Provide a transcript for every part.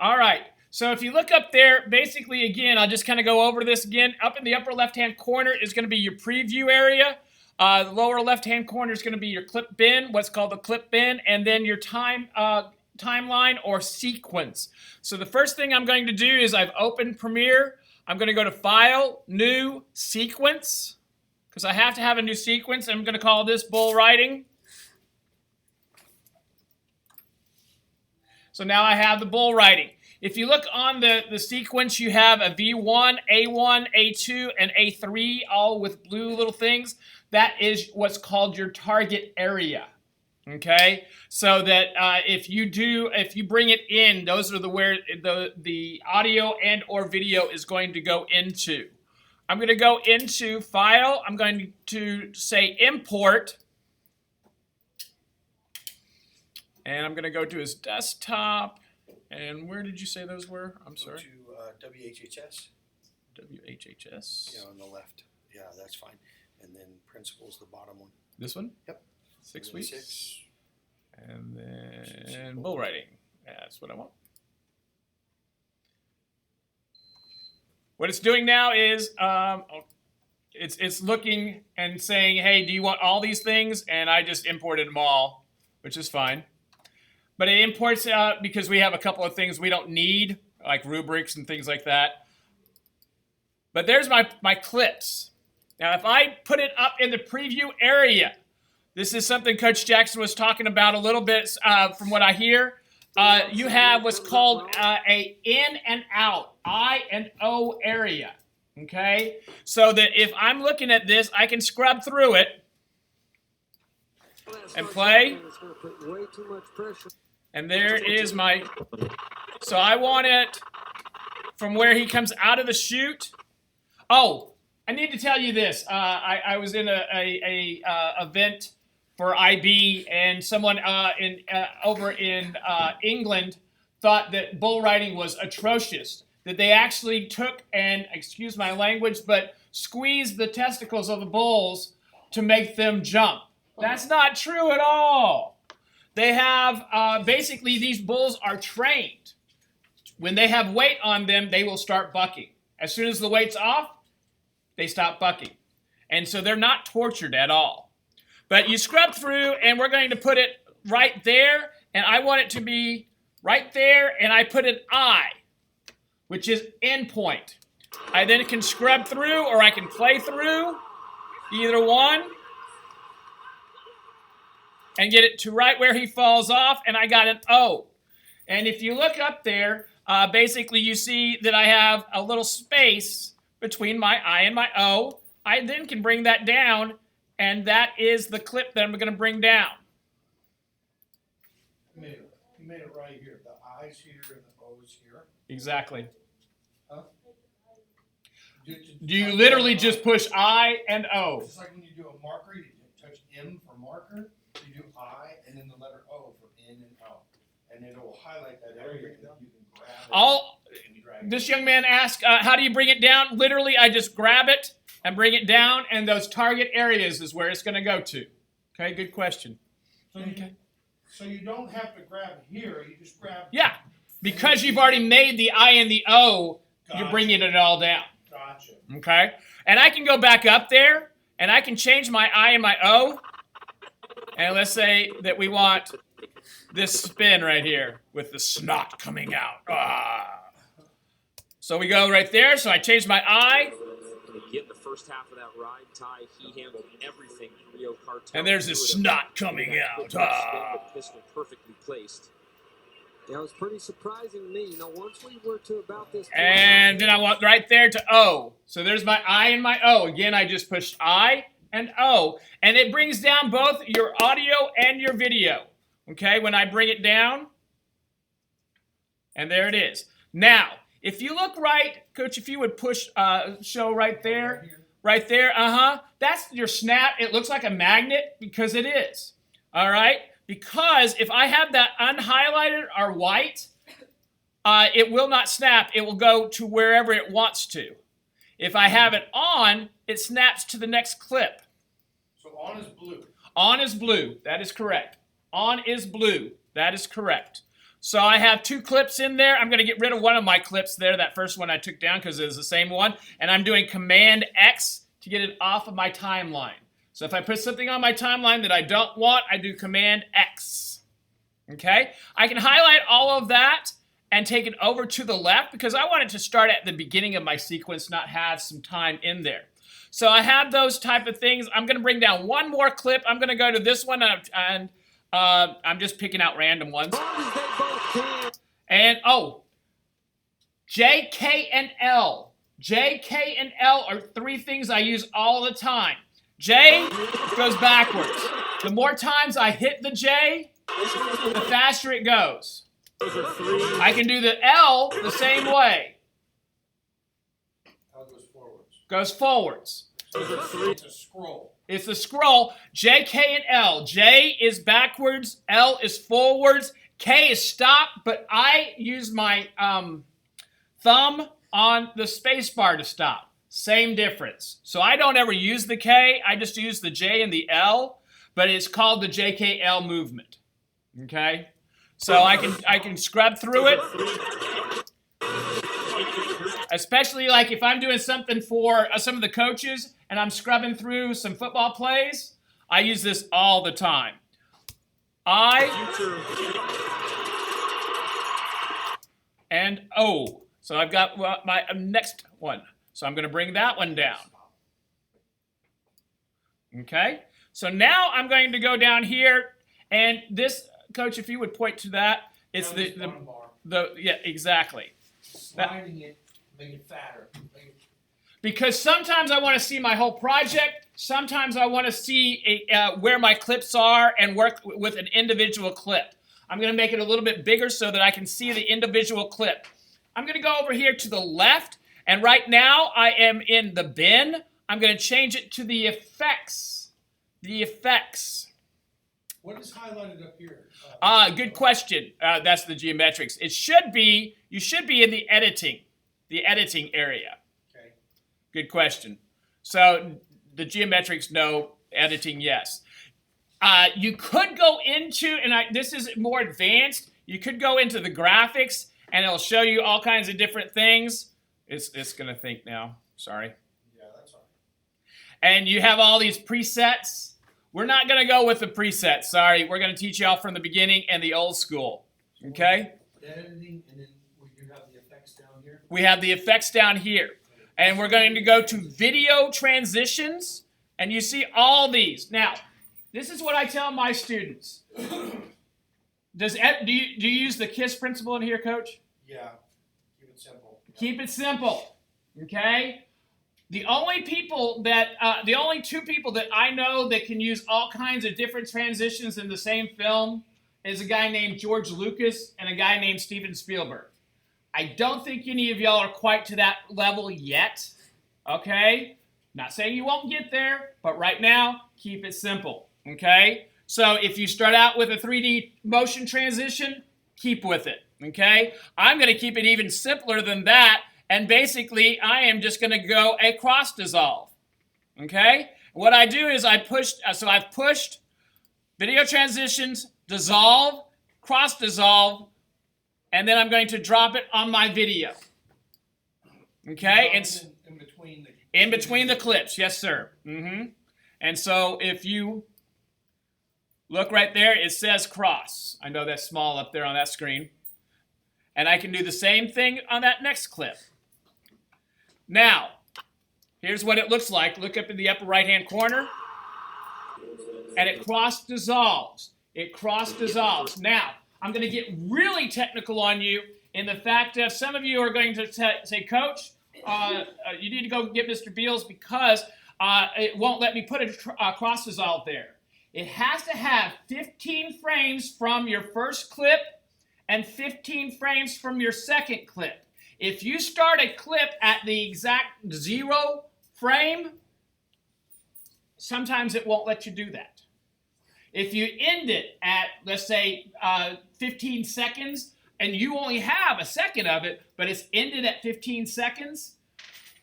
All right. So if you look up there, basically, again, I'll just kind of go over this again. Up in the upper left-hand corner is going to be your preview area. The lower left-hand corner is going to be your clip bin, what's called the clip bin, and then your timeline or sequence. So the first thing I'm going to do is I've opened Premiere. I'm going to go to File, New, Sequence, because I have to have a new sequence. I'm going to call this Bull Riding. So now I have the bull riding. If you look on the sequence, you have a V1, A1, A2, and A3, all with blue little things. That is what's called your target area. Okay, so that if you bring it in, those are where the audio and or video is going to go into. I'm going to go into File. I'm going to say Import. And I'm going to go to his desktop. And where did you say those were? I'm sorry. Go to WHHS. WHHS. Yeah, on the left. Yeah, that's fine. And then Principles, the bottom one. This one? Yep. 6 weeks. 6. And then bull riding. That's what I want. What it's doing now is it's looking and saying, hey, do you want all these things? And I just imported them all, which is fine. But it imports out because we have a couple of things we don't need, like rubrics and things like that. But there's my clips. Now, if I put it up in the preview area, this is something Coach Jackson was talking about a little bit from what I hear. You have what's called a in and out, I and O area, okay? So that if I'm looking at this, I can scrub through it and play. And there is my, so I want it from where he comes out of the chute. Oh, I need to tell you this. I was in a event for IB, and someone over in England thought that bull riding was atrocious. That they actually took and, excuse my language, but squeezed the testicles of the bulls to make them jump. That's not true at all. They have, basically these bulls are trained. When they have weight on them, they will start bucking. As soon as the weight's off, they stop bucking. And so they're not tortured at all. But you scrub through, and we're going to put it right there, and I want it to be right there, and I put an I, which is endpoint. I then can scrub through, or I can play through, either one, and get it to right where he falls off, and I got an O. And if you look up there, basically you see that I have a little space between my I and my O. I then can bring that down, and that is the clip that I'm going to bring down. You made it right here. The I's here and the O's here. Exactly. Huh? Do you literally just push I and O? Just like when you do a marker, you touch M for marker. You do I and then the letter O for N and O. And it will highlight that area that you can grab it. This young man asked, how do you bring it down? Literally, I just grab it and bring it down, and those target areas is where it's going to go to. Okay, good question. So you don't have to grab here, you just grab... Yeah, because you've already made the I and the O, you're bringing it all down. Gotcha. Okay, and I can go back up there, and I can change my I and my O, and let's say that we want this spin right here with the snot coming out. So we go right there, so I change my I. Again, the first half of that ride, Ty, he handled everything. Rio Cartel. And there's this snot coming out. Pistol perfectly placed. That was pretty surprising to me. You know, once we were to about this point, and then I went right there to O. So there's my I and my O. Again, I just pushed I and O. And it brings down both your audio and your video. Okay, when I bring it down. And there it is. Now, if you look right, Coach, if you would push, show right there. Right there, that's your snap. It looks like a magnet because it is. All right? Because if I have that unhighlighted or white, it will not snap. It will go to wherever it wants to. If I have it on, it snaps to the next clip. So on is blue. On is blue. That is correct. On is blue. That is correct. So I have 2 clips in there. I'm going to get rid of one of my clips there, that first one I took down because it was the same one. And I'm doing Command X to get it off of my timeline. So if I put something on my timeline that I don't want, I do Command X. Okay? I can highlight all of that and take it over to the left because I want it to start at the beginning of my sequence, not have some time in there. So I have those type of things. I'm going to bring down one more clip. I'm going to go to this one, and I'm just picking out random ones. And, oh, J, K, and L. J, K, and L are 3 things I use all the time. J goes backwards. The more times I hit the J, the faster it goes. I can do the L the same way. L goes forwards. Goes forwards. It's a scroll. It's a scroll. J, K, and L. J is backwards. L is forwards. K is stop, but I use my thumb on the space bar to stop. Same difference. So I don't ever use the K. I just use the J and the L, but it's called the JKL movement. Okay? So I can scrub through it. Especially like if I'm doing something for some of the coaches and I'm scrubbing through some football plays, I use this all the time. I and O. So I've got my next one. So I'm going to bring that one down. Okay? So now I'm going to go down here, and this, Coach, if you would point to that, it's the yeah, exactly. Sliding it, make it fatter. Because sometimes I want to see my whole project. Sometimes I want to see where my clips are and work with an individual clip. I'm going to make it a little bit bigger so that I can see the individual clip. I'm going to go over here to the left, and right now I am in the bin. I'm going to change it to the effects. The effects. What is highlighted up here? Good question. That's the geometrics. It should be, you should be in the editing area. Okay. Good question. So the geometrics, no. Editing, yes. You could go into, and this is more advanced, you could go into the graphics, and it'll show you all kinds of different things. It's going to think now. Sorry. Yeah, that's all right. And you have all these presets. We're not going to go with the presets. Sorry. We're going to teach you all from the beginning and the old school. Okay? Editing, and then we do have the effects down here. We have the effects down here. And we're going to go to video transitions. And you see all these. Now, this is what I tell my students. Do you use the KISS principle in here, Coach? Yeah. Keep it simple. Keep it simple. Okay? The only two people that I know that can use all kinds of different transitions in the same film is a guy named George Lucas and a guy named Steven Spielberg. I don't think any of y'all are quite to that level yet. Okay? Not saying you won't get there, but right now, keep it simple. Okay? So if you start out with a 3D motion transition, keep with it. Okay? I'm going to keep it even simpler than that. And basically, I am just going to go a cross dissolve. Okay? What I do is I've pushed video transitions, dissolve, cross dissolve, and then I'm going to drop it on my video. Okay? It's in between the clips. Yes, sir. And so if you look right there, it says cross. I know that's small up there on that screen. And I can do the same thing on that next clip. Now, here's what it looks like. Look up in the upper right-hand corner. And it cross dissolves. It cross dissolves. Now, I'm going to get really technical on you in the fact that some of you are going to say, Coach, you need to go get Mr. Beals because it won't let me put a cross dissolve there. It has to have 15 frames from your first clip and 15 frames from your second clip. If you start a clip at the exact 0 frame, sometimes it won't let you do that. If you end it at, let's say, 15 seconds, and you only have a second of it, but it's ended at 15 seconds,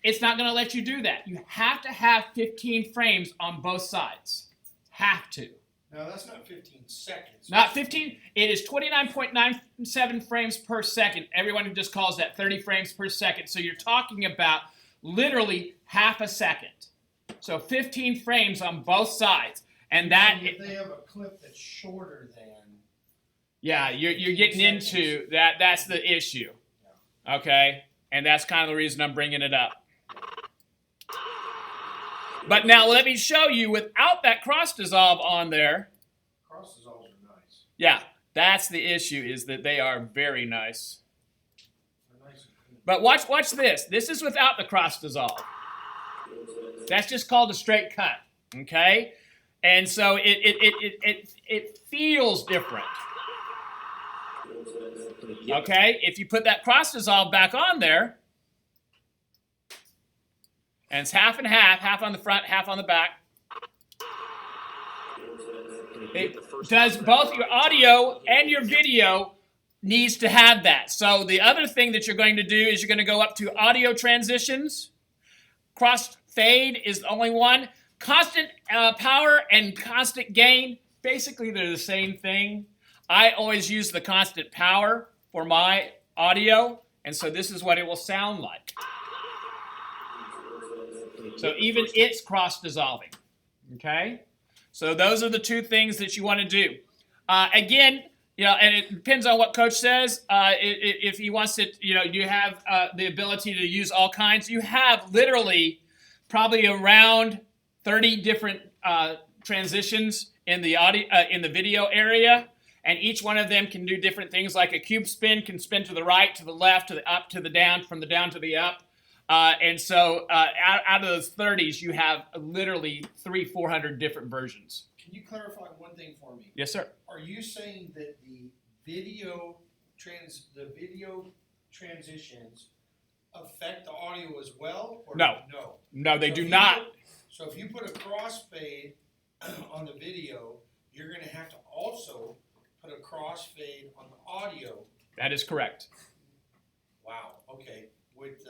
it's not going to let you do that. You have to have 15 frames on both sides. Have to. No, that's not 15 seconds. Not 15. It is 29.97 frames per second. Everyone just calls that 30 frames per second. So you're talking about literally half a second. So 15 frames on both sides. And that, If they have a clip that's shorter than. yeah, you're getting into that. That's the issue. Okay? And that's kind of the reason I'm bringing it up. But now let me show you without that cross dissolve on there. Cross dissolves are nice. Yeah, that's the issue, is that they are very nice. They're nice and clean. But watch this. This is without the cross dissolve. That's just called a straight cut. Okay? And so it feels different. Okay? If you put that cross dissolve back on there, and it's half and half, half on the front, half on the back. It does both your audio and your video needs to have that. So the other thing that you're going to do is you're going to go up to audio transitions. Cross fade is the only one. Constant power and constant gain, basically they're the same thing. I always use the constant power for my audio, and so this is what it will sound like. So even it's cross-dissolving, okay? So those are the two things that you want to do. Again, you know, and it depends on what coach says. If he wants to, you know, you have the ability to use all kinds. You have literally probably around 30 different transitions in the audio, in the video area, and each one of them can do different things. Like a cube spin can spin to the right, to the left, to the up, to the down, from the down to the up. And so out of those 30s, you have literally 300-400 different versions. Can you clarify one thing for me? Yes, sir. Are you saying that the video transitions affect the audio as well? Or No. No. No, they So do if you not. So if you put a crossfade on the video, you're going to have to also put a crossfade on the audio. That is correct. Wow. Okay. With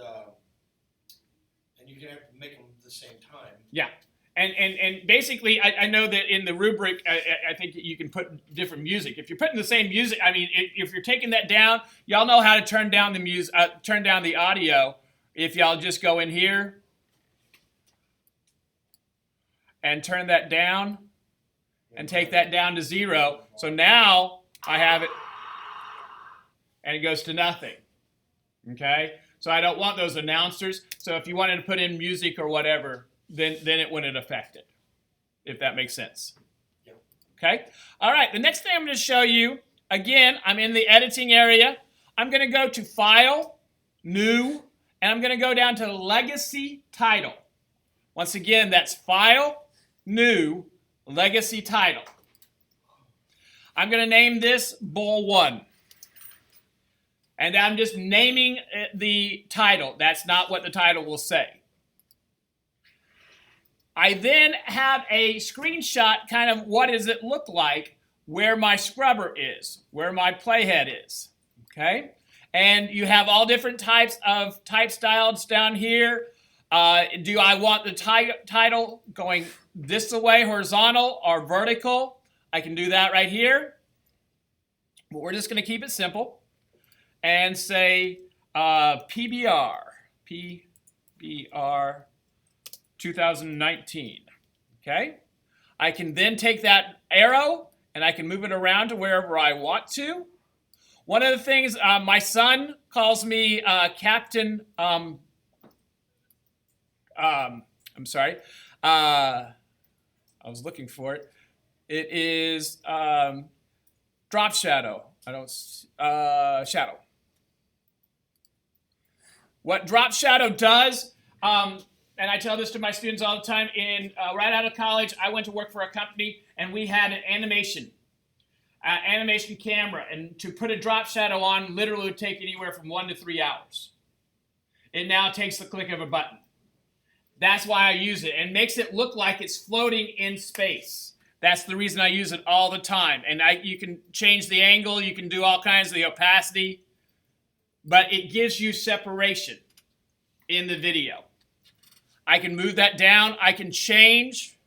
and you're going to have to make them at the same time. Yeah. And basically, I know that in the rubric, I think you can put different music. If you're putting the same music, I mean, if you're taking that down, y'all know how to turn down the music, turn down the audio. If y'all just go in here and turn that down and take that down to 0. So now I have it, and it goes to nothing. Okay? So I don't want those announcers. So if you wanted to put in music or whatever, then it wouldn't affect it, if that makes sense. Yep. Okay? All right, the next thing I'm going to show you, again, I'm in the editing area. I'm going to go to File, New, and I'm going to go down to Legacy Title. Once again, that's File, New, Legacy Title. I'm going to name this Bull 1. And I'm just naming the title. That's not what the title will say. I then have a screenshot, kind of what does it look like, where my scrubber is, where my playhead is, okay? And you have all different types of type styles down here. Do I want the title going this way, horizontal, or vertical? I can do that right here. But we're just going to keep it simple and say PBR 2019, okay? I can then take that arrow and I can move it around to wherever I want to. One of the things, my son calls me Captain, I'm sorry, I was looking for it. It is Drop Shadow. Shadow. What Drop Shadow does, and I tell this to my students all the time, right out of college, I went to work for a company, and we had an animation camera, and to put a drop shadow on literally would take anywhere from 1 to 3 hours. It now takes the click of a button. That's why I use it, and makes it look like it's floating in space. That's the reason I use it all the time. And you can change the angle, you can do all kinds of the opacity, but it gives you separation in the video. I can move that down. I can change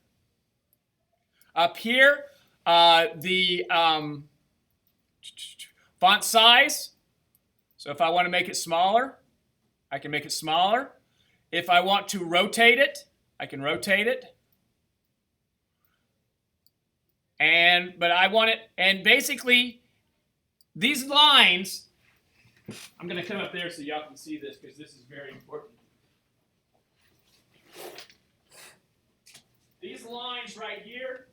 up here. The font size. So if I want to make it smaller, I can make it smaller. If I want to rotate it, I can rotate it. But I want it, and basically, these lines, I'm going to come up there so y'all can see this because this is very important. These lines right here,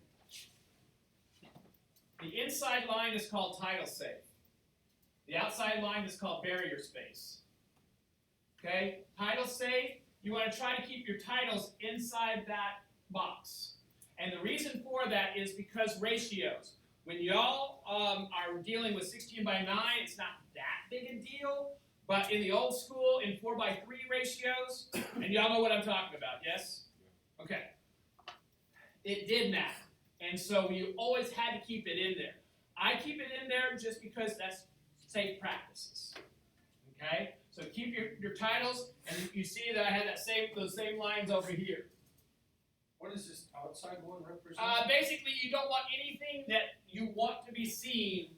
the inside line is called title safe. The outside line is called barrier space. Okay, title safe, you want to try to keep your titles inside that box. And the reason for that is because ratios. When y'all are dealing with 16 by 9, it's not that big a deal. But in the old school, in 4 by 3 ratios, and y'all know what I'm talking about, yes? Okay. It did matter. And so you always had to keep it in there. I keep it in there just because that's safe practices. Okay? So keep your titles, and you see that I had those same lines over here. What does this outside one represent? Basically, you don't want anything that you want to be seen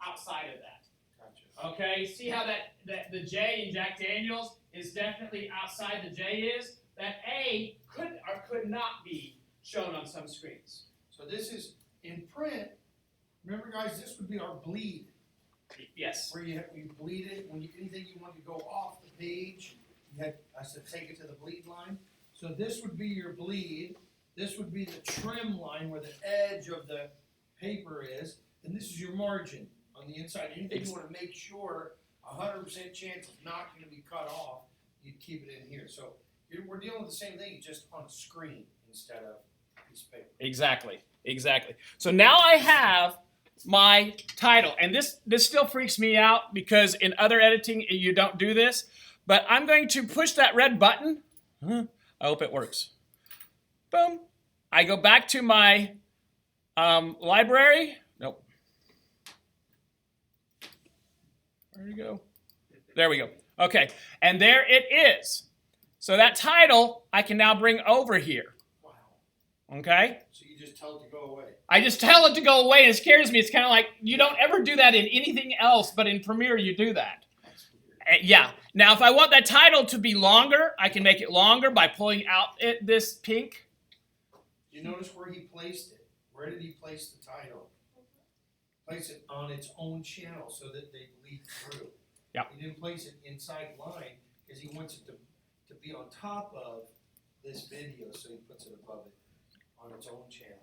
outside of that. Gotcha. Okay, see how that the J in Jack Daniels is definitely outside the J is? That A could or could not be shown on some screens. So this is in print. Remember, guys, this would be our bleed, Yes. where you bleed it when anything you want to go off the page. I said take it to the bleed line. So this would be your bleed. This would be the trim line where the edge of the paper is, and this is your margin on the inside. Anything you want to make sure 100% chance of not going to be cut off, you'd keep it in here. So we're dealing with the same thing, just on a screen instead of a piece of paper. Exactly. So now I have my title, and this still freaks me out because in other editing you don't do this, but I'm going to push that red button. I hope it works. Boom. I go back to my library. Nope. Where did it go? There we go. Okay, and there it is. So that title I can now bring over here. Wow. Okay? So you just tell it to go away. I just tell it to go away, and it scares me. It's kind of like you don't ever do that in anything else, but in Premiere you do that. Yeah. Now, if I want that title to be longer, I can make it longer by pulling out this pink. You notice where he placed it? Where did he place the title? Place it on its own channel so that they bleed through. Yep. He didn't place it inside line because he wants it to be on top of this video, so he puts it above it on its own channel.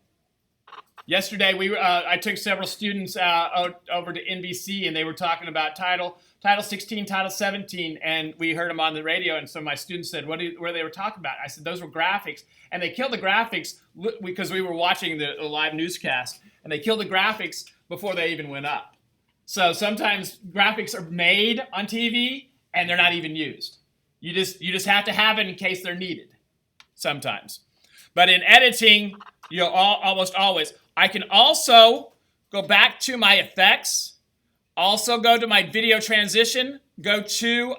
Yesterday, I took several students over to NBC, and they were talking about Title 16, Title 17, and we heard them on the radio, and so my students said, where they were talking about? I said, those were graphics, and they killed the graphics because we were watching the live newscast, and they killed the graphics before they even went up. So sometimes graphics are made on TV, and they're not even used. You just have to have it in case they're needed sometimes. But in editing, you'll almost always. I can also go back to my effects, also go to my video transition, go to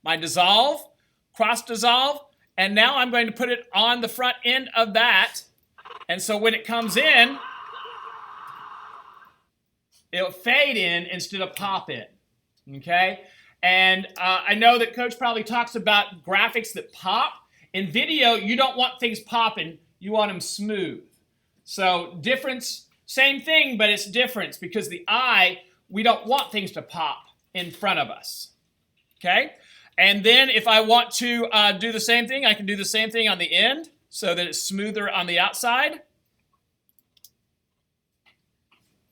my dissolve, cross dissolve, and now I'm going to put it on the front end of that. And so when it comes in, it'll fade in instead of pop in, okay? And I know that Coach probably talks about graphics that pop. In video, you don't want things popping, you want them smooth. So difference, same thing, but it's difference because the eye, we don't want things to pop in front of us, okay? And then if I want to do the same thing, I can do the same thing on the end so that it's smoother on the outside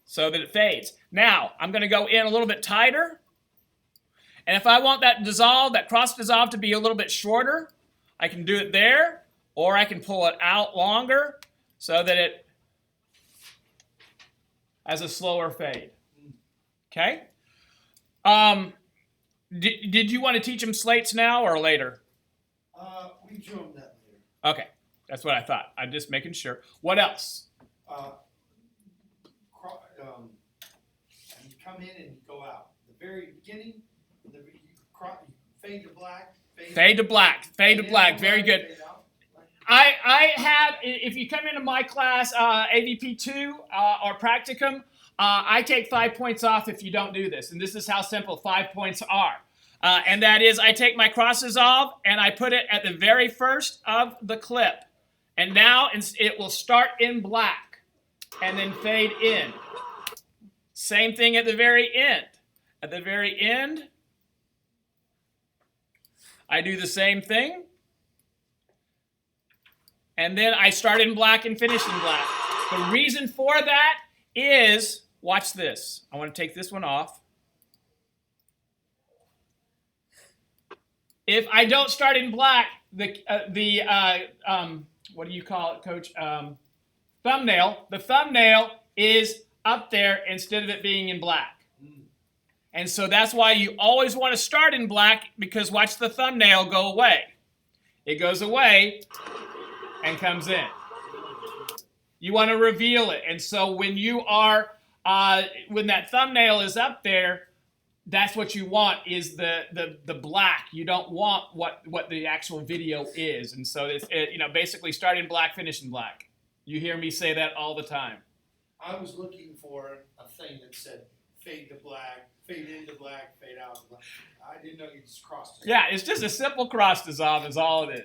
so that it fades. Now, I'm going to go in a little bit tighter. And if I want that dissolve, that cross dissolve to be a little bit shorter, I can do it there, or I can pull it out longer so that it has a slower fade. Okay? Did you want to teach them slates now or later? We drew them that later. Okay, that's what I thought. I'm just making sure. What else? You come in and you go out. The very beginning, you fade to black. Fade to black. Fade to black. Very good. Fade out. I have, if you come into my class, AVP2 or practicum, I take 5 points off if you don't do this. And this is how simple 5 points are. And that is, I take my crosses off and I put it at the very first of the clip. And now it will start in black and then fade in. Same thing at the very end. At the very end, I do the same thing. And then I start in black and finish in black. The reason for that is, watch this. I want to take this one off. If I don't start in black, what do you call it, Coach? Thumbnail. The thumbnail is up there instead of it being in black. And so that's why you always want to start in black, because watch the thumbnail go away. It goes away and comes in. You want to reveal it. And so when you are, when that thumbnail is up there, that's what you want, is the black. You don't want what the actual video is. And so it's basically start in black, finish in black. You hear me say that all the time. I was looking for a thing that said fade to black, fade into black, fade out to black. I didn't know you just crossed it. Yeah, it's just a simple cross dissolve is all it is.